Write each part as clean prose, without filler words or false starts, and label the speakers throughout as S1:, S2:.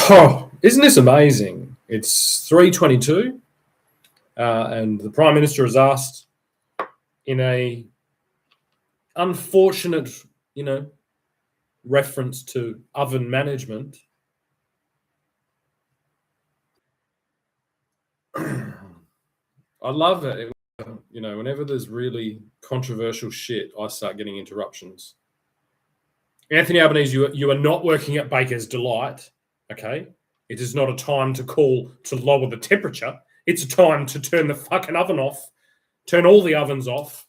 S1: Oh, isn't this amazing? It's 3:22, and the Prime Minister has asked, in a unfortunate, reference to oven management. I love it. Whenever there's really controversial shit, I start getting interruptions. Anthony Albanese, you are not working at Baker's Delight, okay? It is not a time to call to lower the temperature. It's a time to turn the fucking oven off, turn all the ovens off,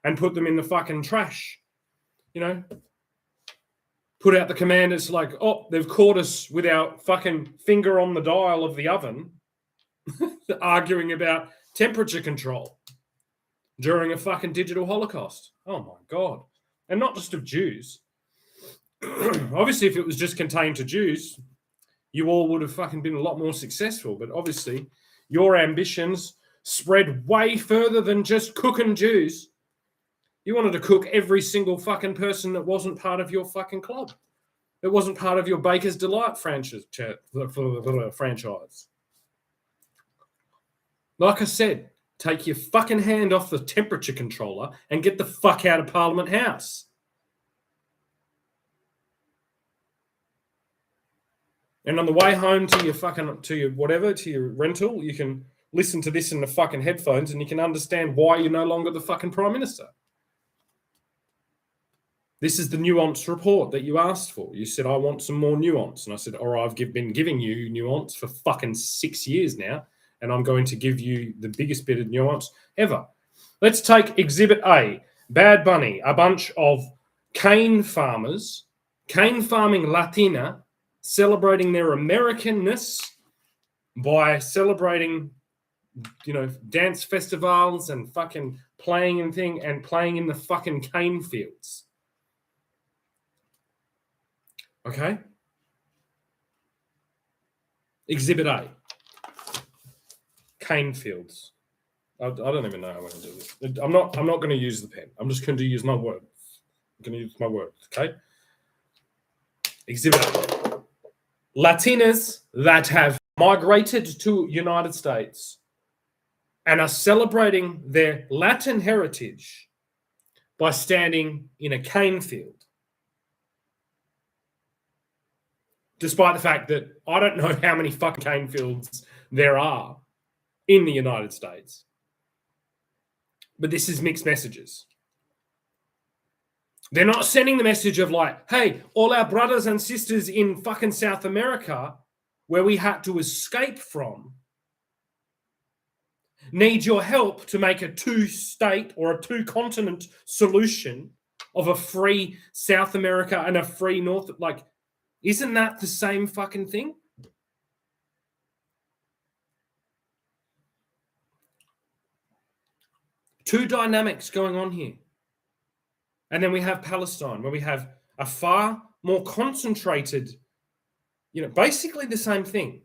S1: and put them in the fucking trash. Put out the command. It's like, oh, they've caught us with our fucking finger on the dial of the oven, arguing about temperature control during a fucking digital holocaust. Oh my God. And not just of Jews. Obviously, if it was just contained to Jews, you all would have fucking been a lot more successful. But obviously, your ambitions spread way further than just cooking Jews. You wanted to cook every single fucking person that wasn't part of your fucking club. That wasn't part of your Baker's Delight franchise. Like I said, take your fucking hand off the temperature controller and get the fuck out of Parliament House. And on the way home to your rental, you can listen to this in the fucking headphones and you can understand why you're no longer the fucking Prime Minister. This is the nuanced report that you asked for. You said, I want some more nuance. And I said, all right, I've been giving you nuance for fucking 6 years now, and I'm going to give you the biggest bit of nuance ever. Let's take Exhibit A, Bad Bunny, a bunch of cane farmers, cane farming Latina, celebrating their Americanness by celebrating, dance festivals and fucking playing in the fucking cane fields. Okay? Exhibit A. Cane fields. I don't even know how I'm going to do this. I'm not going to use the pen. I'm just going to use my words. I'm going to use my words, okay? Exhibit A. Latinas that have migrated to United States and are celebrating their Latin heritage by standing in a cane field. Despite the fact that I don't know how many fucking cane fields there are in the United States. But this is mixed messages. They're not sending the message of like, hey, all our brothers and sisters in fucking South America, where we had to escape from, need your help to make a two-state or a two-continent solution of a free South America and a free North. Like, isn't that the same fucking thing? Two dynamics going on here. And then we have Palestine, where we have a far more concentrated, basically the same thing.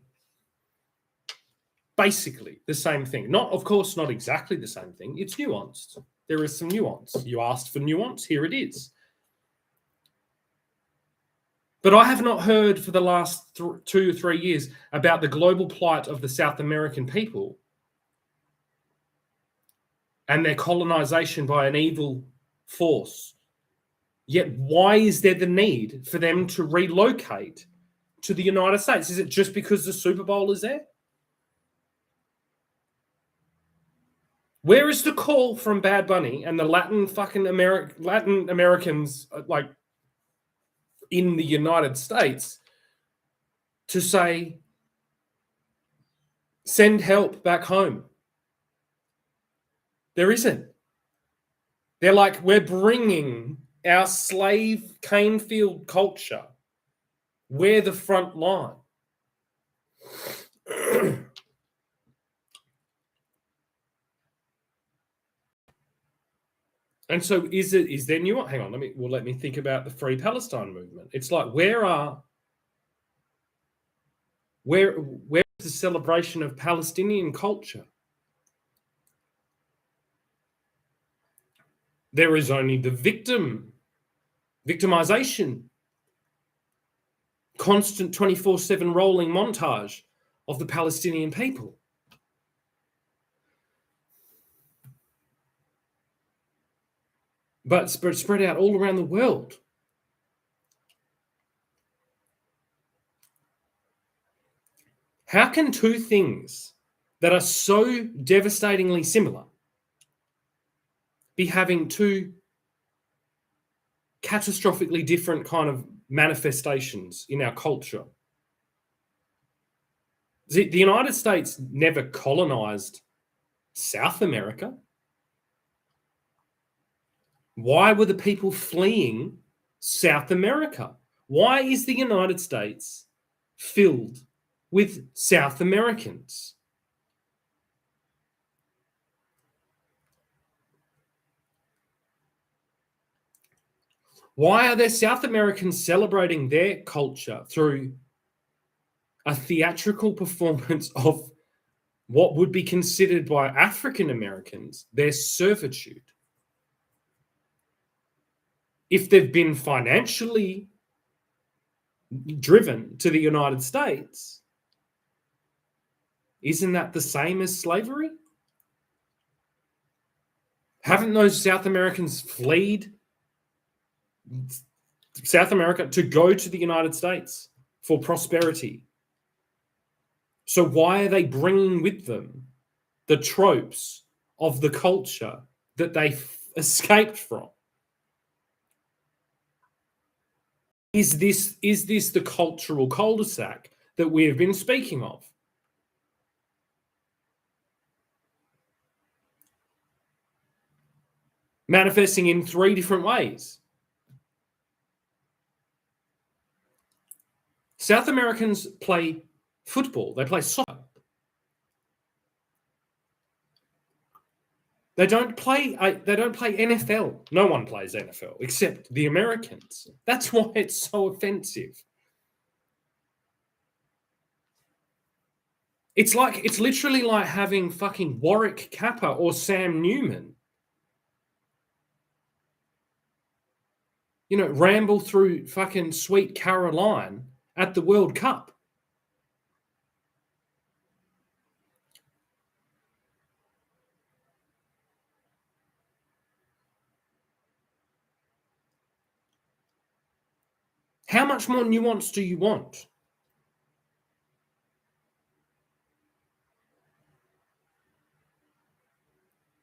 S1: Basically the same thing. Of course, not exactly the same thing. It's nuanced. There is some nuance. You asked for nuance. Here it is. But I have not heard for the last 2 or 3 years about the global plight of the South American people and their colonization by an evil force. Yet why is there the need for them to relocate to the United States? Is it just because the Super Bowl is there? Where is the call from Bad Bunny and the Latin Americans like in the United States to say, send help back home? There isn't. They're like, we're bringing our slave cane field culture. We're the front line. And so is there nuance? Hang on, let me think about the Free Palestine movement. It's like, where's the celebration of Palestinian culture? There is only the victimization constant 24/7 rolling montage of the Palestinian people. But spread out all around the world. How can two things that are so devastatingly similar be having two catastrophically different kind of manifestations in our culture? The United States never colonized South America. Why were the people fleeing South America? Why is the United States filled with South Americans? Why are there South Americans celebrating their culture through a theatrical performance of what would be considered by African Americans their servitude? If they've been financially driven to the United States, isn't that the same as slavery? Haven't those South Americans fled South America to go to the United States for prosperity? So why are they bringing with them the tropes of the culture that they escaped from? Is this the cultural cul-de-sac that we have been speaking of? Manifesting in three different ways. South Americans play football, they play soccer. They don't play NFL. No one plays NFL except the Americans. That's why it's so offensive. It's literally like having fucking Warwick Capper or Sam Newman, ramble through fucking Sweet Caroline at the World Cup. How much more nuance do you want?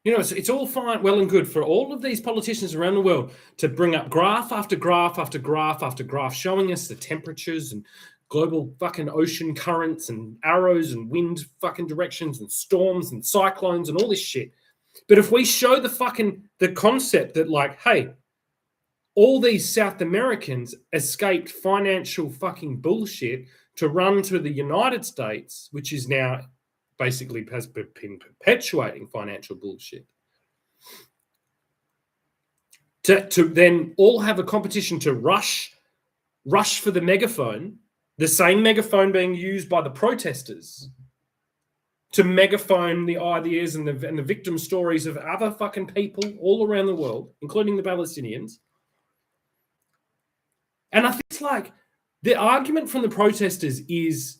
S1: It's all fine, well and good for all of these politicians around the world to bring up graph after graph after graph after graph, showing us the temperatures and global fucking ocean currents and arrows and wind fucking directions and storms and cyclones and all this shit. But if we show the concept that, like, hey, all these South Americans escaped financial fucking bullshit to run to the United States, which is now basically has been perpetuating financial bullshit, to then all have a competition to rush for the megaphone, the same megaphone being used by the protesters to megaphone the ideas and the victim stories of other fucking people all around the world, including the Palestinians. And I think it's like the argument from the protesters is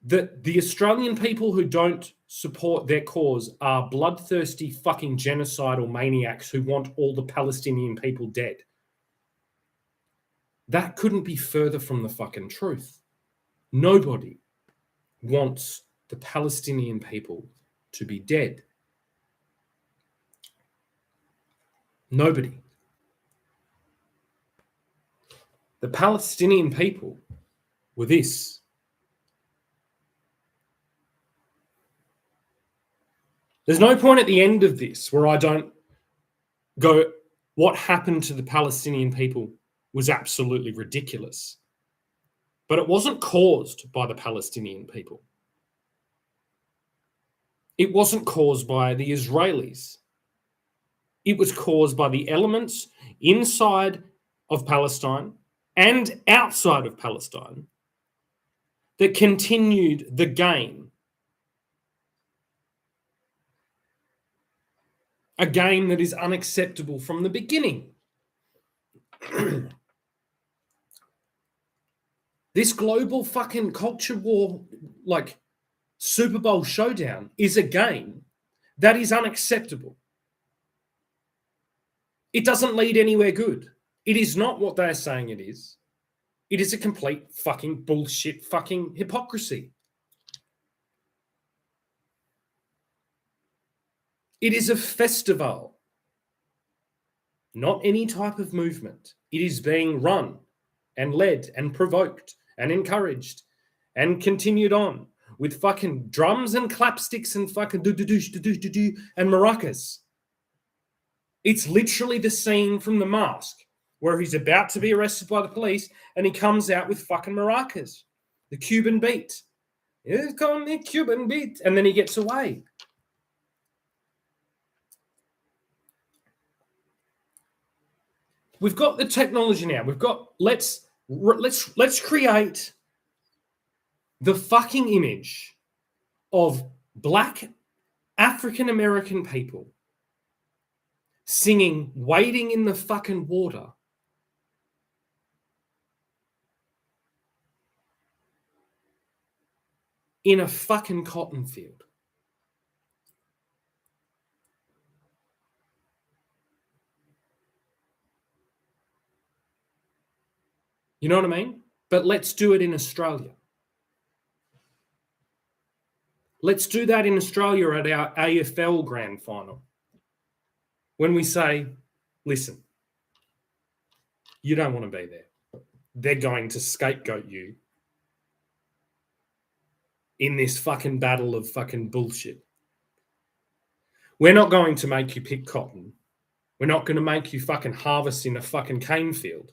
S1: that the Australian people who don't support their cause are bloodthirsty fucking genocidal maniacs who want all the Palestinian people dead. That couldn't be further from the fucking truth. Nobody wants the Palestinian people to be dead. Nobody. The Palestinian people were this. There's no point at the end of this where I don't go, what happened to the Palestinian people was absolutely ridiculous. But it wasn't caused by the Palestinian people. It wasn't caused by the Israelis. It was caused by the elements inside of Palestine and outside of Palestine that continued the game. A game that is unacceptable from the beginning. This global fucking culture war, like Super Bowl showdown, is a game that is unacceptable. It doesn't lead anywhere good. It is not what they're saying it is. It is a complete fucking bullshit fucking hypocrisy. It is a festival, not any type of movement. It is being run and led and provoked and encouraged and continued on with fucking drums and clapsticks and fucking do-do-do and maracas. It's literally the scene from The Mask where he's about to be arrested by the police and he comes out with fucking maracas, the Cuban beat. It's called the Cuban beat. And then he gets away. We've got the technology now. We've got let's create the fucking image of black African American people singing "Wading in the fucking water" in a fucking cotton field. You know what I mean? But let's do it in Australia. Let's do that in Australia at our AFL grand final. When we say, listen, you don't want to be there. They're going to scapegoat you in this fucking battle of fucking bullshit. We're not going to make you pick cotton. We're not going to make you fucking harvest in a fucking cane field.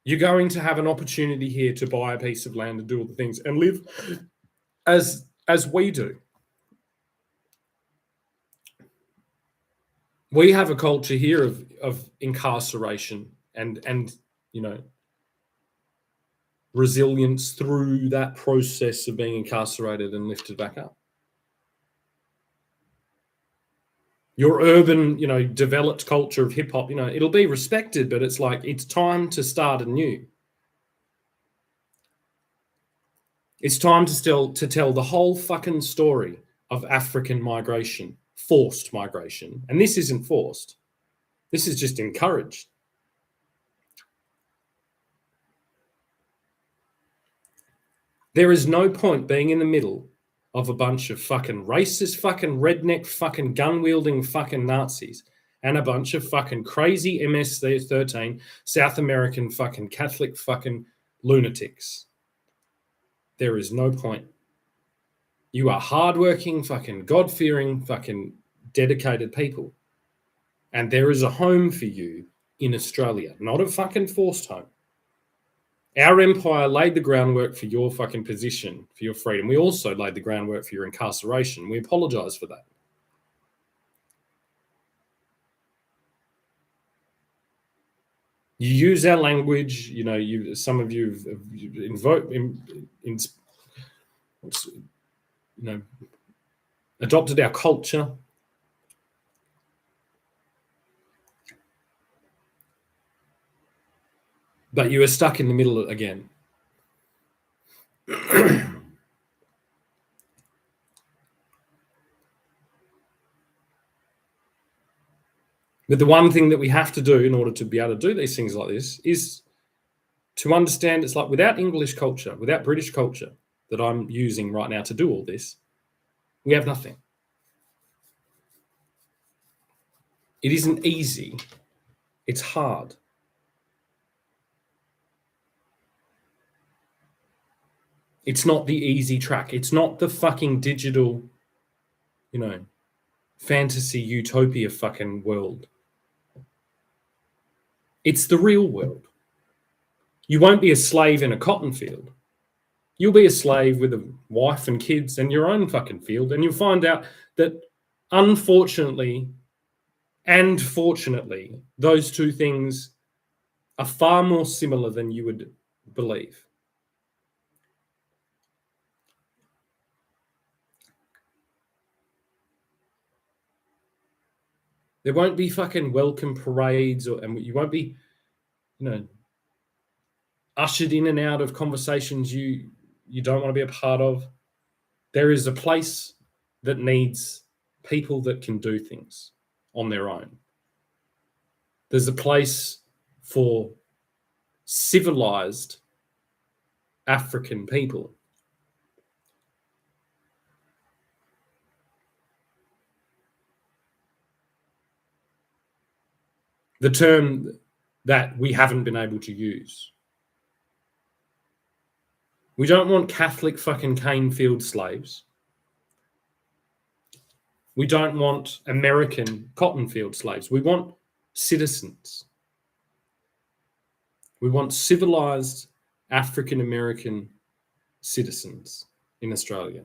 S1: You're going to have an opportunity here to buy a piece of land and do all the things and live as we do. We have a culture here of incarceration and you know, resilience through that process of being incarcerated and lifted back up. Your urban, developed culture of hip hop, it'll be respected, but it's like, it's time to start anew. It's time to tell the whole fucking story of African migration, forced migration. And this isn't forced. This is just encouraged. There is no point being in the middle of a bunch of fucking racist, fucking redneck, fucking gun-wielding fucking Nazis and a bunch of fucking crazy MS-13 South American fucking Catholic fucking lunatics. There is no point. You are hardworking, fucking God-fearing, fucking dedicated people. And there is a home for you in Australia, not a fucking forced home. Our empire laid the groundwork for your fucking position, for your freedom. We also laid the groundwork for your incarceration. We apologize for that. You use our language, some of you have invoked, adopted our culture. But you are stuck in the middle again. But the one thing that we have to do in order to be able to do these things like this is to understand it's like without English culture, without British culture that I'm using right now to do all this, we have nothing. It isn't easy. It's hard. It's not the easy track. It's not the fucking digital, fantasy utopia fucking world. It's the real world. You won't be a slave in a cotton field. You'll be a slave with a wife and kids and your own fucking field. And you'll find out that unfortunately and fortunately, those two things are far more similar than you would believe. There won't be fucking welcome parades and you won't be, ushered in and out of conversations you don't want to be a part of. There is a place that needs people that can do things on their own. There's a place for civilized African people. The term that we haven't been able to use. We don't want Catholic fucking cane field slaves. We don't want American cotton field slaves. We want citizens. We want civilized African American citizens in Australia.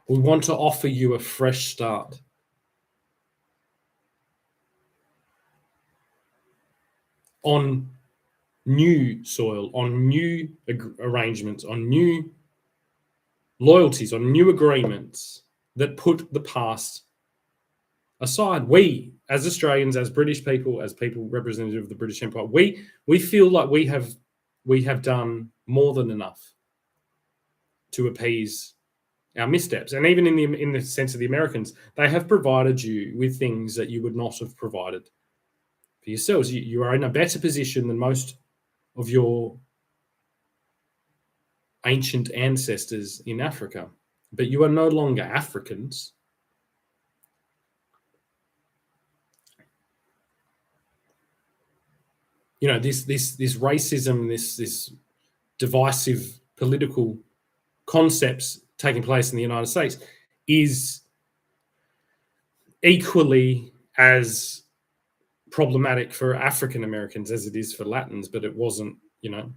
S1: We want to offer you a fresh start. On new soil, on new arrangements, on new loyalties, on new agreements that put the past aside. We, as Australians, as British people, as people representative of the British Empire, we feel like we have done more than enough to appease our missteps. And even in the sense of the Americans, they have provided you with things that you would not have provided for yourselves. You are in a better position than most of your ancient ancestors in Africa, but you are no longer Africans. You know, this racism, this divisive political concepts taking place in the United States is equally as problematic for African Americans as it is for Latins, but it wasn't, you know,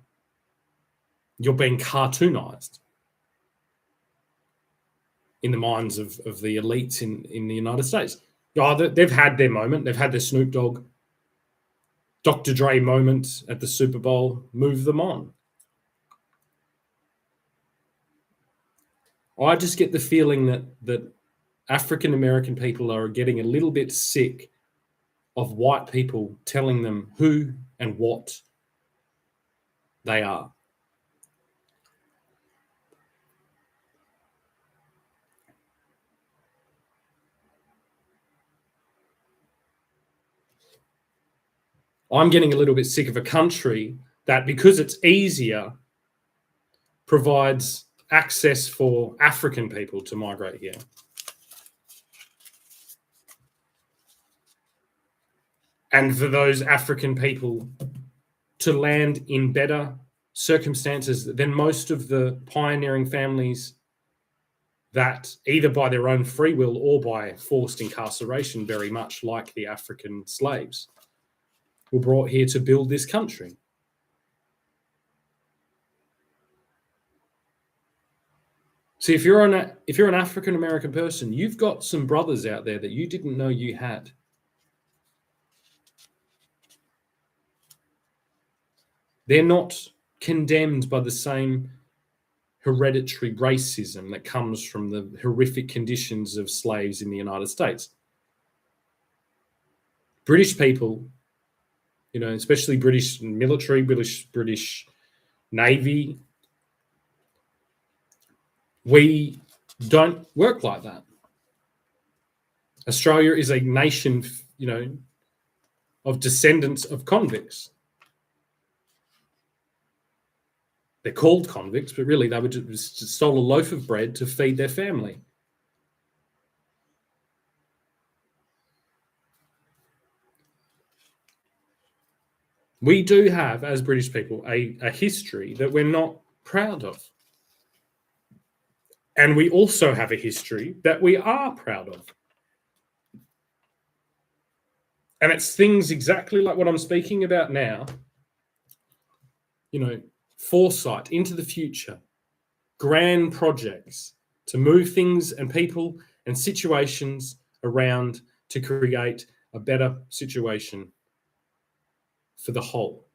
S1: you're being cartoonized in the minds of the elites in the United States. Oh, they've had their moment. They've had their Snoop Dogg, Dr. Dre moment at the Super Bowl. Move them on. I just get the feeling that African American people are getting a little bit sick of white people telling them who and what they are. I'm getting a little bit sick of a country that, because it's easier, provides access for African people to migrate here. And for those African people to land in better circumstances than most of the pioneering families that, either by their own free will or by forced incarceration, very much like the African slaves, were brought here to build this country. See, if you're an African American person, you've got some brothers out there that you didn't know you had. They're not condemned by the same hereditary racism that comes from the horrific conditions of slaves in the United States. British people, you know, especially British military, British Navy, we don't work like that. Australia is a nation, you know, of descendants of convicts. They're called convicts, but really they would just stole a loaf of bread to feed their family. We do have, as British people, a history that we're not proud of. And we also have a history that we are proud of. And it's things exactly like what I'm speaking about now. You know, foresight into the future, grand projects to move things and people and situations around to create a better situation for the whole.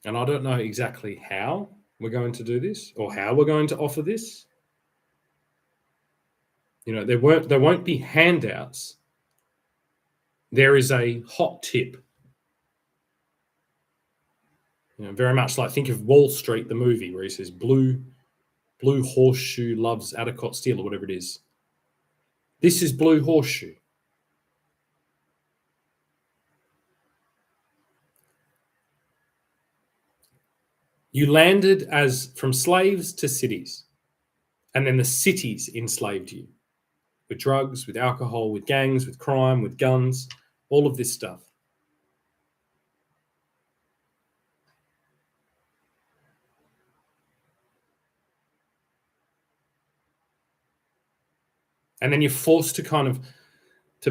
S1: And I don't know exactly how we're going to do this or how we're going to offer this. There won't be handouts. There is a hot tip. Very much like, think of Wall Street, the movie, where he says blue horseshoe loves Adicott steel, or whatever it is. This is blue horseshoe. You landed as from slaves to cities, and then the cities enslaved you with drugs, with alcohol, with gangs, with crime, with guns, all of this stuff. And then you're forced to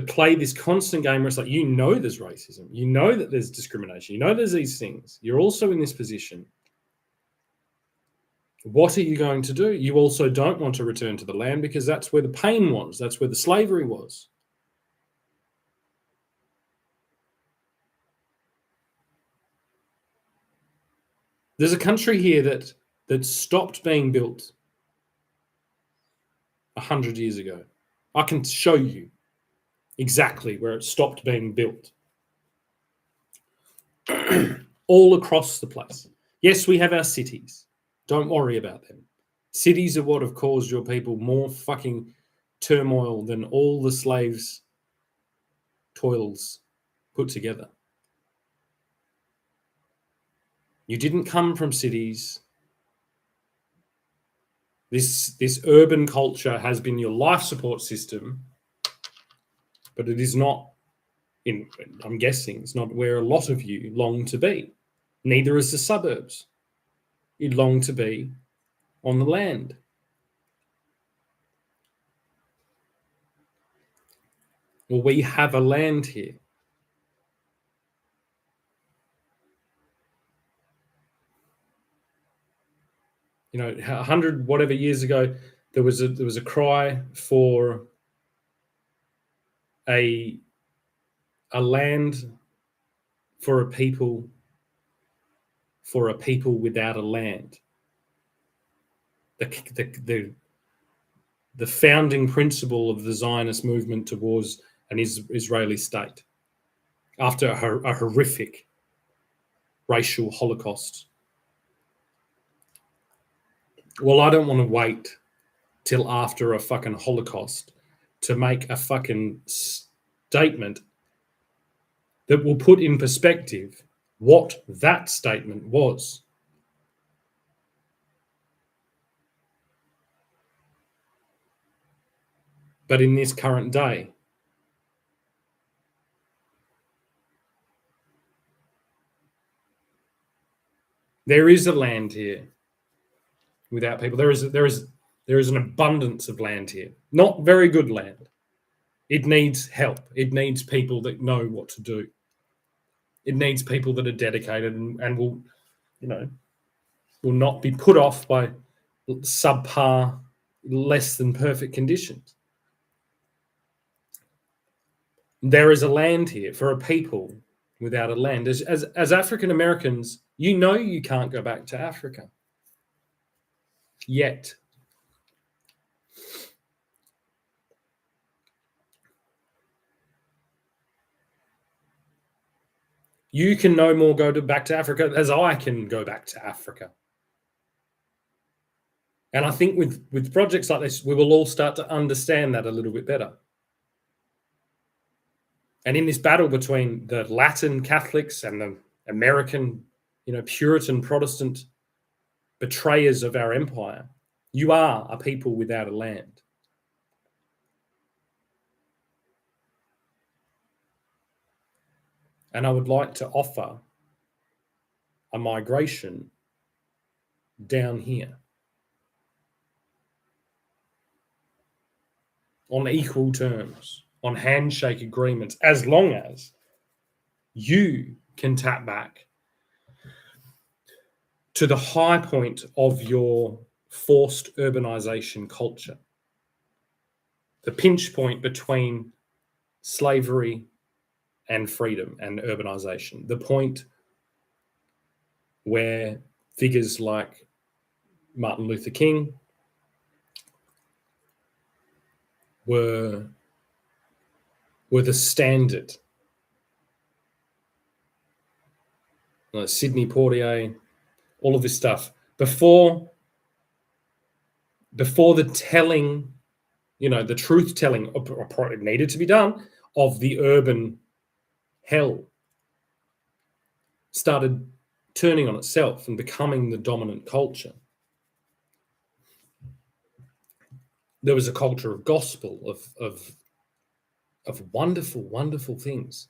S1: play this constant game where it's like, there's racism, that there's discrimination, there's these things. You're also in this position. What are you going to do? You also don't want to return to the land because that's where the pain was. That's where the slavery was. There's a country here that stopped being built 100 years ago. I can show you exactly where it stopped being built. All across the place. Yes, we have our cities. Don't worry about them. Cities are what have caused your people more fucking turmoil than all the slaves' toils put together. You didn't come from cities. This urban culture has been your life support system, but it is not, I'm guessing, it's not where a lot of you long to be. Neither is the suburbs. You long to be on the land. Well, we have a land here. You know, 100 whatever years ago, there was a cry for a land for a people without a land. The founding principle of the Zionist movement towards an Israeli state after a horrific racial holocaust. Well, I don't want to wait till after a fucking holocaust to make a fucking statement that will put in perspective what that statement was. But in this current day, there is a land here without people. There is an abundance of land here. Not very good land. It needs help. It needs people that know what to do. It needs people that are dedicated and will not be put off by subpar, less than perfect conditions. There is a land here for a people without a land. As African Americans, you can't go back to Africa yet. You can no more go back to Africa as I can go back to Africa. And I think with projects like this, we will all start to understand that a little bit better. And in this battle between the Latin Catholics and the American, Puritan Protestant betrayers of our empire, you are a people without a land. And I would like to offer a migration down here on equal terms, on handshake agreements, as long as you can tap back to the high point of your forced urbanization culture, the pinch point between slavery and freedom and urbanization, the point where figures like Martin Luther King were the standard. Sidney Poitier, all of this stuff. Before the telling, the truth telling, it needed to be done, of the urban hell started turning on itself and becoming the dominant culture. There was a culture of gospel, of wonderful, wonderful things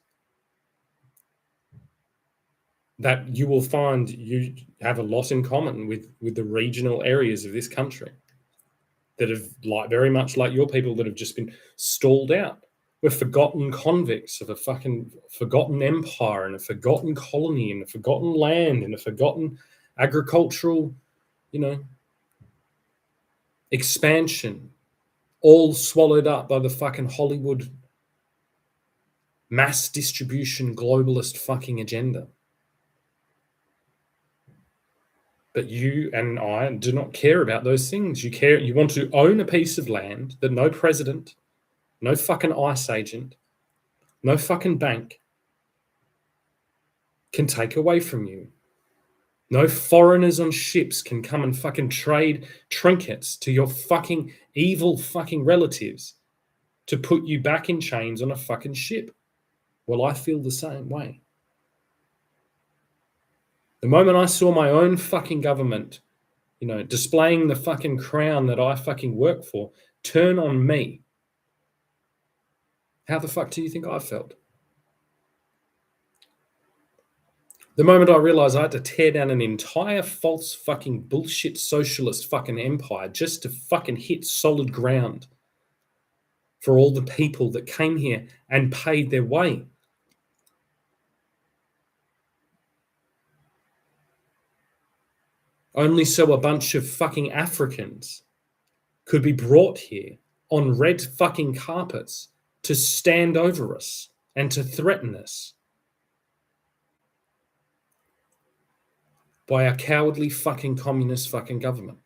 S1: that you will find you have a lot in common with the regional areas of this country that have, like, very much like your people, that have just been stalled out. We're forgotten convicts of a fucking forgotten empire and a forgotten colony and a forgotten land and a forgotten agricultural, expansion, all swallowed up by the fucking Hollywood mass distribution globalist fucking agenda. But you and I do not care about those things. You want to own a piece of land that no president, no fucking ICE agent, no fucking bank can take away from you. No foreigners on ships can come and fucking trade trinkets to your fucking evil fucking relatives to put you back in chains on a fucking ship. Well, I feel the same way. The moment I saw my own fucking government, displaying the fucking crown that I fucking work for, turn on me, how the fuck do you think I felt? The moment I realized I had to tear down an entire false fucking bullshit socialist fucking empire just to fucking hit solid ground for all the people that came here and paid their way. Only so a bunch of fucking Africans could be brought here on red fucking carpets to stand over us and to threaten us by a cowardly fucking communist fucking government.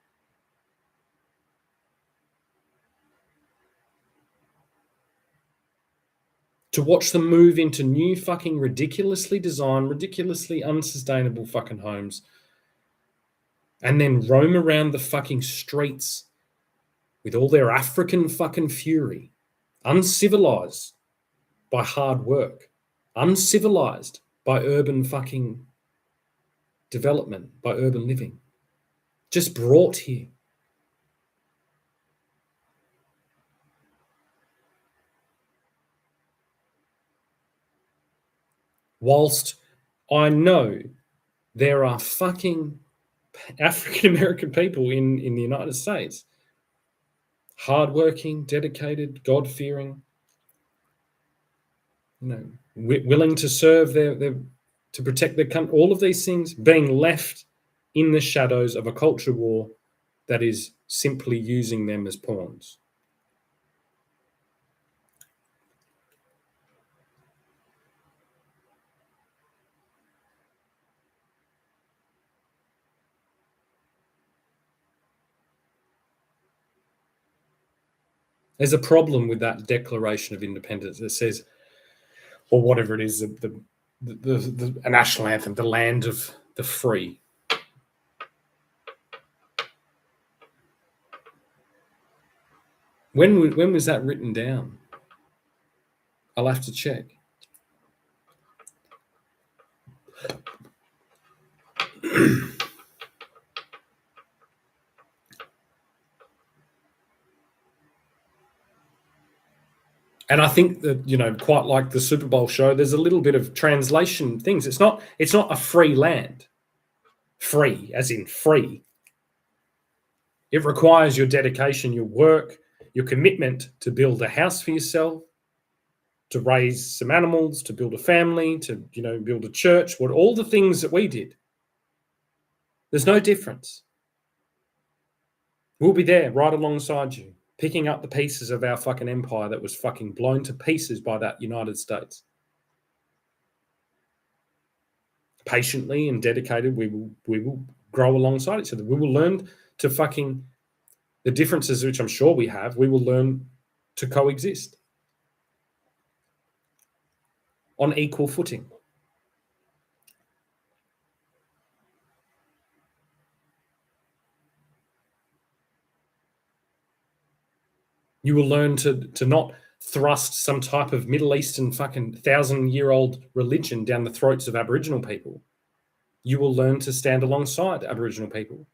S1: To watch them move into new fucking ridiculously designed, ridiculously unsustainable fucking homes and then roam around the fucking streets with all their African fucking fury, uncivilized by hard work, uncivilized by urban fucking development, by urban living, just brought here. Whilst I know there are fucking African American people in the United States, hardworking, dedicated, God-fearing, willing to serve to protect their country, all of these things being left in the shadows of a culture war that is simply using them as pawns. There's a problem with that Declaration of Independence that says, or whatever it is, the national anthem, the land of the free. When was that written down? I'll have to check. And I think that, quite like the Super Bowl show, there's a little bit of translation things. It's not a free land. Free, as in free. It requires your dedication, your work, your commitment to build a house for yourself, to raise some animals, to build a family, to, build a church, all the things that we did. There's no difference. We'll be there right alongside you, picking up the pieces of our fucking empire that was fucking blown to pieces by that United States. patiently and dedicated, we will grow alongside each other. We will learn to fucking the differences, which I'm sure we have. We will learn to coexist on equal footing. You will learn to not thrust some type of Middle Eastern fucking 1,000-year-old religion down the throats of Aboriginal people. You will learn to stand alongside Aboriginal people.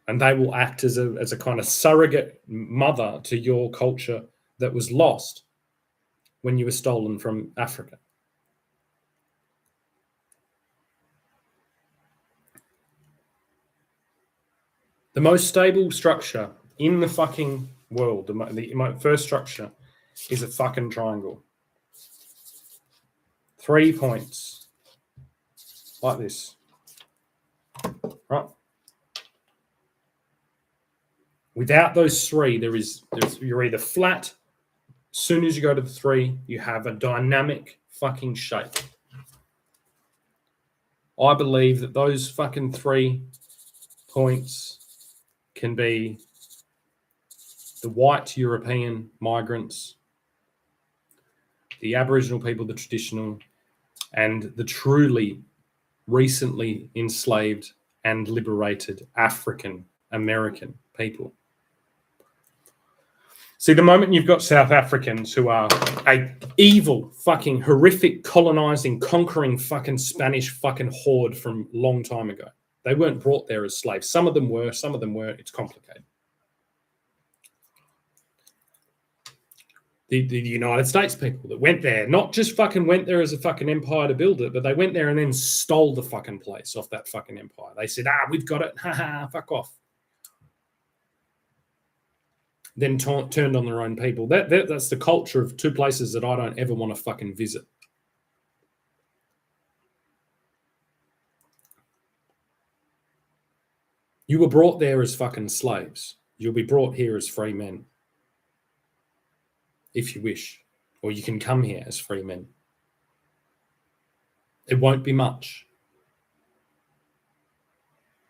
S1: And they will act as a kind of surrogate mother to your culture that was lost when you were stolen from Africa. The most stable structure in the fucking world, the first structure, is a fucking triangle. 3 points. Like this. Right? Without those three, you're either flat. As soon as you go to the 3, you have a dynamic fucking shape. I believe that those fucking 3 points can be the white European migrants, the Aboriginal people, the traditional, and the truly recently enslaved and liberated African American people. See, the moment you've got South Africans who are a evil, fucking horrific, colonizing, conquering fucking Spanish fucking horde from a long time ago. They weren't brought there as slaves. Some of them were, some of them weren't. It's complicated. The United States people that went there, not just fucking went there as a fucking empire to build it, but they went there and then stole the fucking place off that fucking empire. They said, we've got it. Ha, fuck off. Then turned on their own people. That's the culture of 2 places that I don't ever want to fucking visit. You were brought there as fucking slaves. You'll be brought here as free men. If you wish. Or you can come here as free men. It won't be much.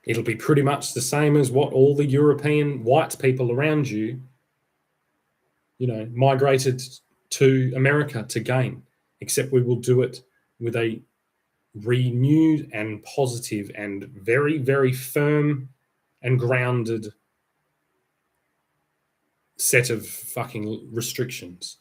S1: It'll be pretty much the same as what all the European white people around you, migrated to America to gain, except we will do it with a renewed and positive and very, very firm and grounded set of fucking restrictions.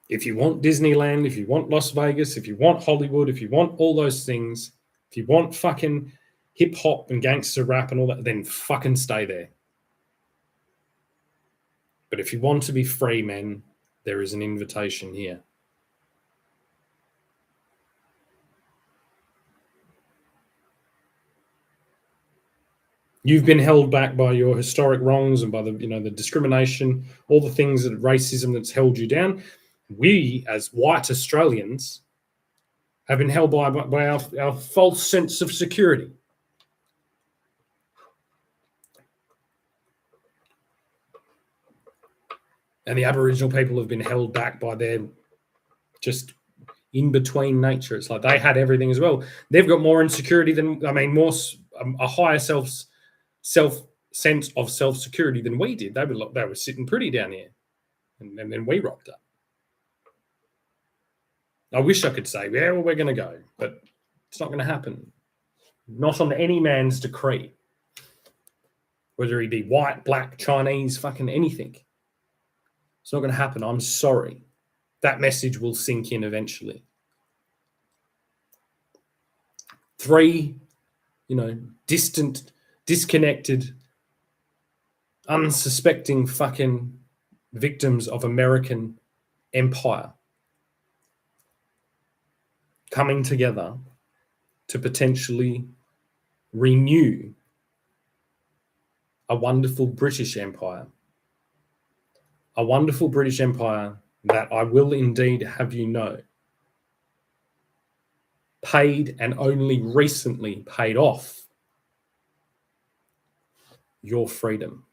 S1: If you want Disneyland, if you want Las Vegas, if you want Hollywood, if you want all those things, if you want fucking hip hop and gangster rap and all that, then fucking stay there. But if you want to be free men, there is an invitation here. You've been held back by your historic wrongs and by the discrimination, all the things that racism that's held you down. We, as white Australians, have been held by our false sense of security. And the Aboriginal people have been held back by their just in-between nature. It's like they had everything as well. They've got more insecurity a higher sense of self-security than we did. They were sitting pretty down here. And then we rocked up. I wish I could say, yeah, well, we're going to go. But it's not going to happen. Not on any man's decree. Whether he be white, black, Chinese, fucking anything. It's not going to happen. I'm sorry. That message will sink in eventually. 3, distant, disconnected, unsuspecting fucking victims of American empire coming together to potentially renew a wonderful British empire. A wonderful British empire that I will indeed have you know paid and only recently paid off your freedom.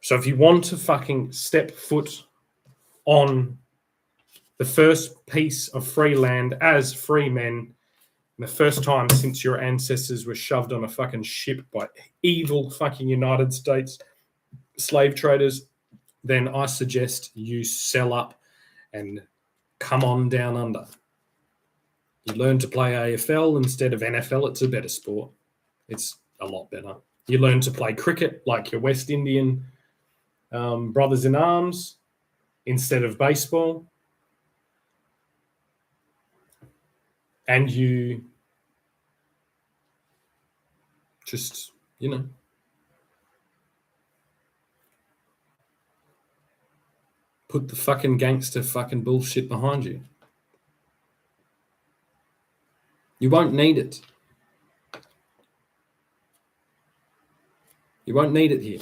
S1: So if you want to fucking step foot on the first piece of free land as free men, the first time since your ancestors were shoved on a fucking ship by evil fucking United States slave traders, then I suggest you sell up and come on down under. You learn to play AFL instead of NFL. It's a better sport. It's a lot better. You learn to play cricket like your West Indian brothers in arms instead of baseball. And you just, put the fucking gangster fucking bullshit behind you. You won't need it. You won't need it here.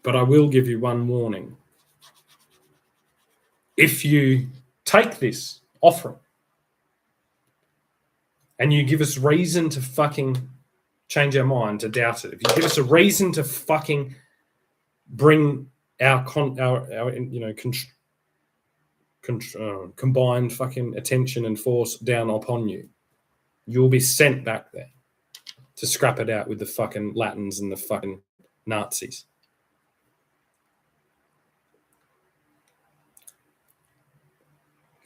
S1: But I will give you one warning. If you take this offering and you give us reason to fucking change our mind, to doubt it, if you give us a reason to fucking bring our combined fucking attention and force down upon you, you'll be sent back there to scrap it out with the fucking Latins and the fucking Nazis.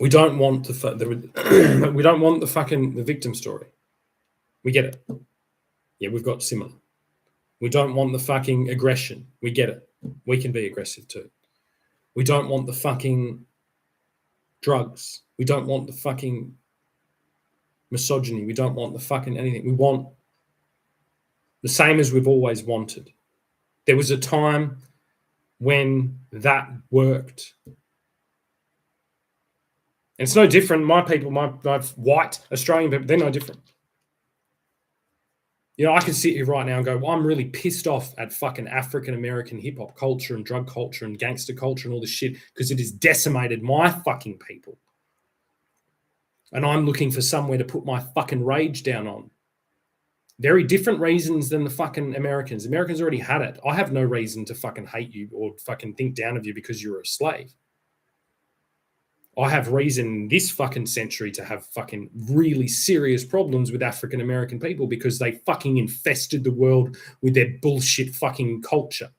S1: We don't want we don't want the victim story. We get it. Yeah, we've got similar. We don't want the fucking aggression. We get it. We can be aggressive too. We don't want the fucking drugs. We don't want the fucking misogyny. We don't want the fucking anything. We want the same as we've always wanted. There was a time when that worked. And it's no different. My people, my white Australian people, they're no different. I can sit here right now and go, well, I'm really pissed off at fucking African-American hip-hop culture and drug culture and gangster culture and all this shit because it has decimated my fucking people. And I'm looking for somewhere to put my fucking rage down on. Very different reasons than the fucking Americans. Americans already had it. I have no reason to fucking hate you or fucking think down of you because you're a slave. I have reason this fucking century to have fucking really serious problems with African-American people because they fucking infested the world with their bullshit fucking culture.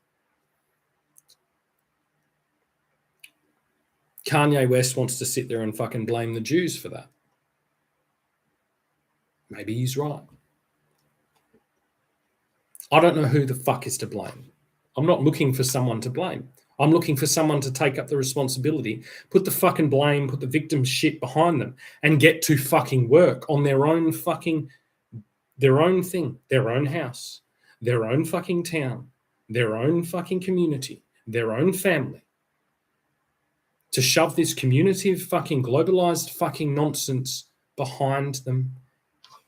S1: Kanye West wants to sit there and fucking blame the Jews for that. Maybe he's right. I don't know who the fuck is to blame. I'm not looking for someone to blame. I'm looking for someone to take up the responsibility, put the fucking blame, put the victim shit behind them and get to fucking work on their own thing, their own house, their own fucking town, their own fucking community, their own family. To shove this community of fucking globalized fucking nonsense behind them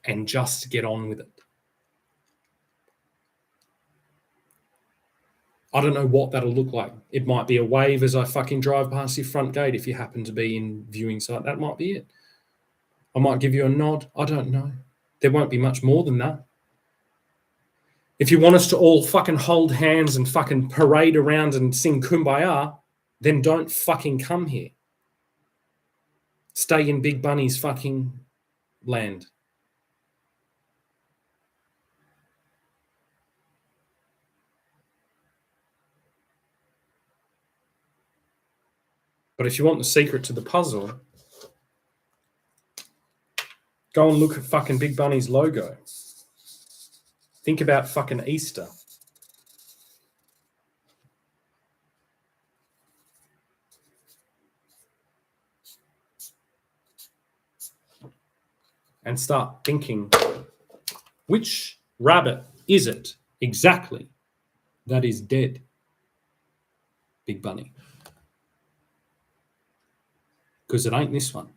S1: and just get on with it. I don't know what that'll look like. It might be a wave as I fucking drive past your front gate if you happen to be in viewing sight. That might be it. I might give you a nod. I don't know. There won't be much more than that. If you want us to all fucking hold hands and fucking parade around and sing Kumbaya, then don't fucking come here. Stay in Big Bunny's fucking land. But if you want the secret to the puzzle, go and look at fucking Big Bunny's logo. Think about fucking Easter. And start thinking, which rabbit is it exactly that is dead? Big Bunny. Because it ain't this one.